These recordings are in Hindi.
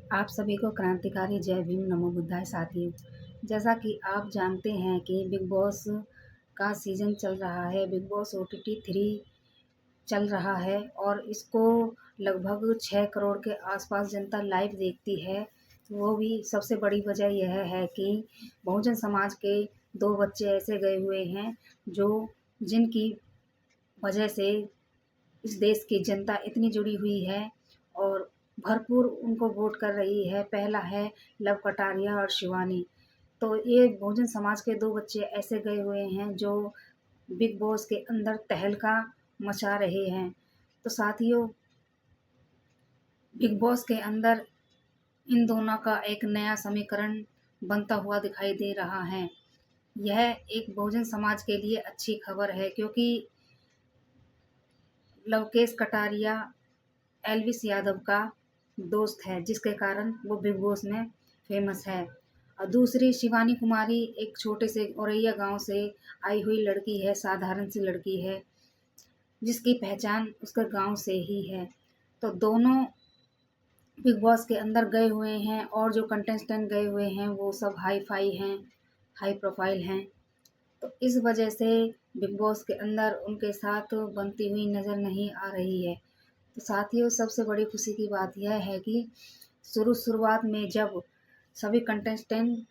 आप सभी को क्रांतिकारी जय भीम नमो बुद्धाय साथियों। जैसा कि आप जानते हैं कि बिग बॉस का सीज़न चल रहा है, बिग बॉस ओटीटी 3 चल रहा है और इसको लगभग 6 करोड़ के आसपास जनता लाइव देखती है। वो भी सबसे बड़ी वजह यह है कि बहुजन समाज के 2 बच्चे ऐसे गए हुए हैं जो जिनकी वजह से इस देश की जनता इतनी जुड़ी हुई है और भरपूर उनको वोट कर रही है। पहला है लव कटारिया और शिवानी। तो ये बहुजन समाज के 2 बच्चे ऐसे गए हुए हैं जो बिग बॉस के अंदर तहलका मचा रहे हैं। तो साथियों, बिग बॉस के अंदर इन दोनों का एक नया समीकरण बनता हुआ दिखाई दे रहा है। यह एक बहुजन समाज के लिए अच्छी खबर है क्योंकि लवकेश कटारिया एल्विस यादव का दोस्त है, जिसके कारण वो बिग बॉस में फेमस है। और दूसरी शिवानी कुमारी एक छोटे से औरैया गांव से आई हुई लड़की है, साधारण सी लड़की है जिसकी पहचान उसके गांव से ही है। तो दोनों बिग बॉस के अंदर गए हुए हैं और जो कंटेस्टेंट गए हुए हैं वो सब हाई फाई हैं, हाई प्रोफाइल हैं। तो इस वजह से बिग बॉस के अंदर उनके साथ बनती हुई नज़र नहीं आ रही है। तो साथियों, सबसे बड़ी खुशी की बात यह है कि शुरुआत में जब सभी कंटेस्टेंट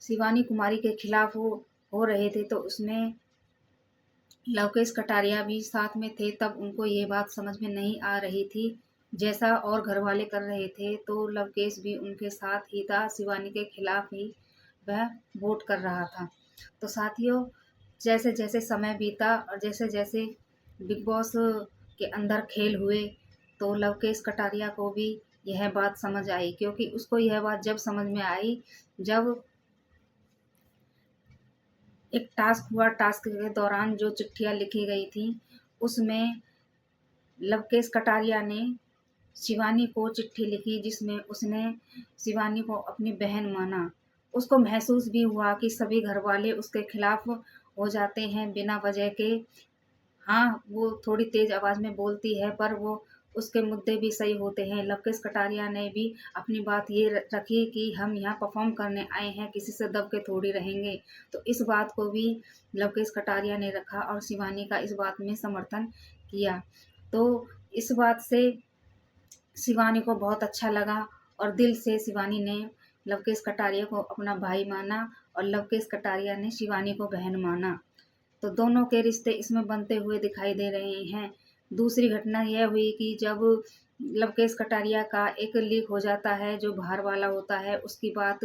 शिवानी कुमारी के खिलाफ हो रहे थे तो उसमें लवकेश कटारिया भी साथ में थे। तब उनको ये बात समझ में नहीं आ रही थी, जैसा और घर वाले कर रहे थे तो लवकेश भी उनके साथ ही था, शिवानी के खिलाफ ही वह वोट कर रहा था। तो साथियों, जैसे जैसे समय बीता और जैसे जैसे बिग बॉस के अंदर खेल हुए तो लवकेश कटारिया को भी यह बात समझ आई, क्योंकि उसको यह बात जब समझ में आई जब एक टास्क हुआ, टास्क के दौरान जो चिट्ठियां लिखी गई थी उसमें लवकेश कटारिया ने शिवानी को चिट्ठी लिखी जिसमें उसने शिवानी को अपनी बहन माना। उसको महसूस भी हुआ कि सभी घर वाले उसके खिलाफ हो जाते हैं बिना वजह के। हाँ, वो थोड़ी तेज आवाज में बोलती है पर वो उसके मुद्दे भी सही होते हैं। लवकेश कटारिया ने भी अपनी बात ये रखी कि हम यहाँ परफॉर्म करने आए हैं, किसी से दब के थोड़ी रहेंगे। तो इस बात को भी लवकेश कटारिया ने रखा और शिवानी का इस बात में समर्थन किया। तो इस बात से शिवानी को बहुत अच्छा लगा और दिल से शिवानी ने लवकेश कटारिया को अपना भाई माना और लवकेश कटारिया ने शिवानी को बहन माना। तो दोनों के रिश्ते इसमें बनते हुए दिखाई दे रहे हैं। दूसरी घटना यह हुई कि जब लवकेश कटारिया का एक लीक हो जाता है, जो बाहर वाला होता है, उसकी बात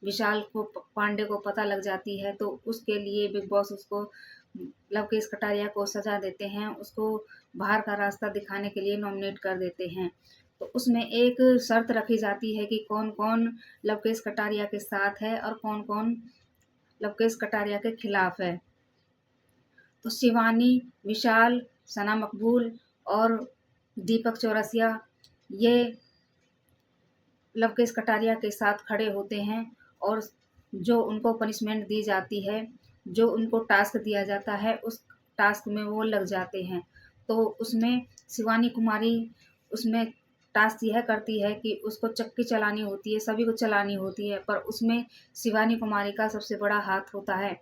विशाल को पांडे को पता लग जाती है तो उसके लिए बिग बॉस उसको लवकेश कटारिया को सजा देते हैं, उसको बाहर का रास्ता दिखाने के लिए नॉमिनेट कर देते हैं। तो उसमें एक शर्त रखी जाती है कि कौन कौन लवकेश कटारिया के साथ है और कौन कौन लवकेश कटारिया के खिलाफ है। तो शिवानी, विशाल, सना मकबूल और दीपक चौरसिया ये लवकेश कटारिया के साथ खड़े होते हैं और जो उनको पनिशमेंट दी जाती है, जो उनको टास्क दिया जाता है, उस टास्क में वो लग जाते हैं। तो उसमें शिवानी कुमारी उसमें टास्क यह करती है कि उसको चक्की चलानी होती है, सभी को चलानी होती है, पर उसमें शिवानी कुमारी का सबसे बड़ा हाथ होता है।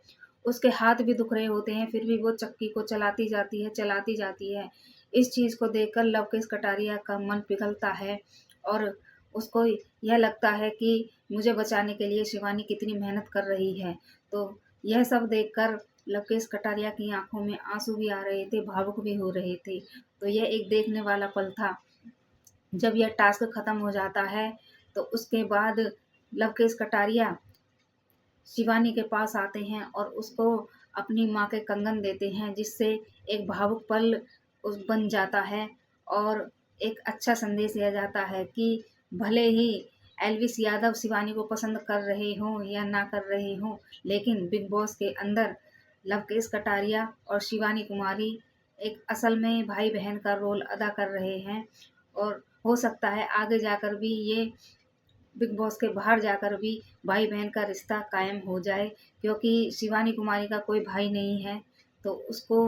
उसके हाथ भी दुख रहे होते हैं फिर भी वो चक्की को चलाती जाती है, चलाती जाती है। इस चीज़ को देखकर लवकेश कटारिया का मन पिघलता है और उसको यह लगता है कि मुझे बचाने के लिए शिवानी कितनी मेहनत कर रही है। तो यह सब देखकर लवकेश कटारिया की आंखों में आंसू भी आ रहे थे, भावुक भी हो रहे थे। तो यह एक देखने वाला पल था। जब यह टास्क खत्म हो जाता है तो उसके बाद लवकेश कटारिया शिवानी के पास आते हैं और उसको अपनी माँ के कंगन देते हैं, जिससे एक भावुक पल उस बन जाता है और एक अच्छा संदेश दिया जाता है कि भले ही एल्विस यादव शिवानी को पसंद कर रहे हों या ना कर रहे हों, लेकिन बिग बॉस के अंदर लवकेश कटारिया और शिवानी कुमारी एक असल में भाई बहन का रोल अदा कर रहे हैं और हो सकता है आगे जाकर भी ये बिग बॉस के बाहर जाकर भी भाई बहन का रिश्ता कायम हो जाए, क्योंकि शिवानी कुमारी का कोई भाई नहीं है। तो उसको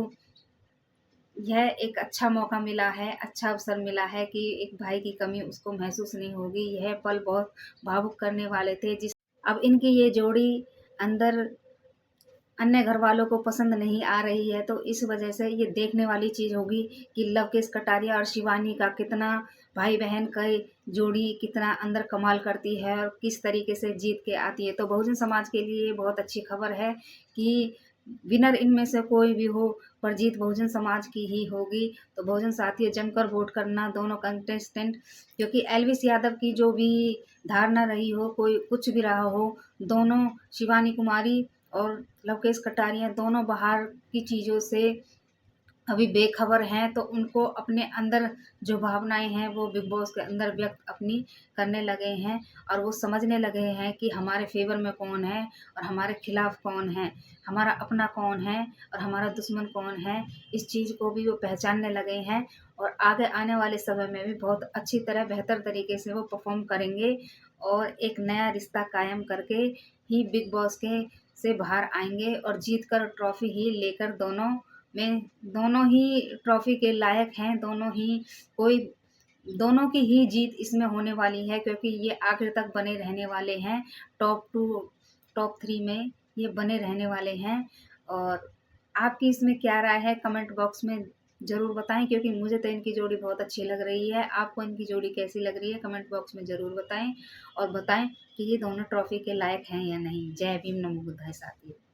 यह एक अच्छा मौका मिला है, अच्छा अवसर मिला है कि एक भाई की कमी उसको महसूस नहीं होगी। यह पल बहुत भावुक करने वाले थे। जिस अब इनकी ये जोड़ी अंदर अन्य घर वालों को पसंद नहीं आ रही है, तो इस वजह से ये देखने वाली चीज़ होगी कि लवकेश कटारिया और शिवानी का कितना, भाई बहन का जोड़ी कितना अंदर कमाल करती है और किस तरीके से जीत के आती है। तो बहुजन समाज के लिए ये बहुत अच्छी खबर है कि विनर इनमें से कोई भी हो, पर जीत बहुजन समाज की ही होगी। तो बहुजन साथियों, जमकर वोट करना दोनों कंटेस्टेंट, क्योंकि एलविस यादव की जो भी धारणा रही हो, कोई कुछ भी रहा हो, दोनों शिवानी कुमारी और लवकेश कटारिया दोनों बाहर की चीज़ों से अभी बेखबर हैं। तो उनको अपने अंदर जो भावनाएं हैं वो बिग बॉस के अंदर व्यक्त अपनी करने लगे हैं, और वो समझने लगे हैं कि हमारे फेवर में कौन है और हमारे खिलाफ कौन है, हमारा अपना कौन है और हमारा दुश्मन कौन है। इस चीज़ को भी वो पहचानने लगे हैं, और आगे आने वाले समय में भी बहुत अच्छी तरह बेहतर तरीके से वो परफॉर्म करेंगे और एक नया रिश्ता कायम करके ही बिग बॉस के से बाहर आएंगे और जीत कर ट्रॉफी ही लेकर में दोनों ही ट्रॉफी के लायक हैं। कोई दोनों की ही जीत इसमें होने वाली है, क्योंकि ये आखिर तक बने रहने वाले हैं। टॉप टू, टॉप थ्री में ये बने रहने वाले हैं। और आपकी इसमें क्या राय है, कमेंट बॉक्स में ज़रूर बताएं, क्योंकि मुझे तो इनकी जोड़ी बहुत अच्छी लग रही है। आपको इनकी जोड़ी कैसी लग रही है, कमेंट बॉक्स में ज़रूर बताएं, और बताएं कि ये दोनों ट्रॉफी के लायक हैं या नहीं। जय भीम, नमो बुद्धाय साथियों।